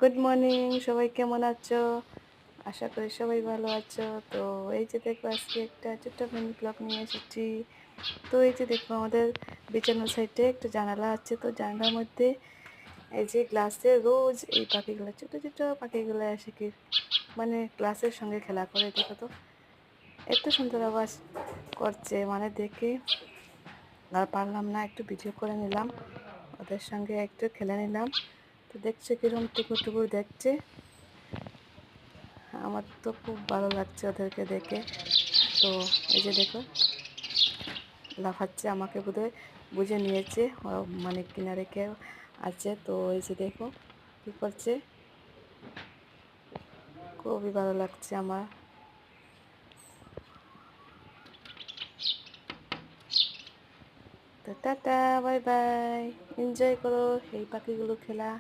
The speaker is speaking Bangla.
গুড মর্নিং, সবাই কেমন আছো? আশা করি সবাই ভালো আছো। তো এই যে দেখো, আজকে একটা ছোট্ট মিনি ব্লগ নিয়ে এসেছি। তো এই যে দেখো, আমাদের বিছানার সাইডে একটা জানালা আছে। তো জানালার মধ্যে এই যে গ্লাসে রোজ এই পাখিগুলো, ছোট ছোট পাখিগুলো এসে কি মানে গ্লাসের সঙ্গে খেলা করে। দেখো তো, এত সুন্দর আওয়াজ করছে, মানে দেখে আর পারলাম না, একটু ভিডিও করে নিলাম, ওদের সঙ্গে একটু খেলে নিলাম। তো দেখছে কিরম টুকুর টুকুর দেখছে। আমার তো খুব ভালো লাগছে ওদেরকে দেখে। তো এই যে দেখো, লাফাচ্ছে, আমাকে বোধহয় বুঝে নিয়েছে, মানে কিনারে কেউ আছে। তো এই যে দেখো কি করছে, খুবই ভালো লাগছে আমার। তো টাটা, বাই বাই, এনজয় করো এই পাখিগুলো খেলা।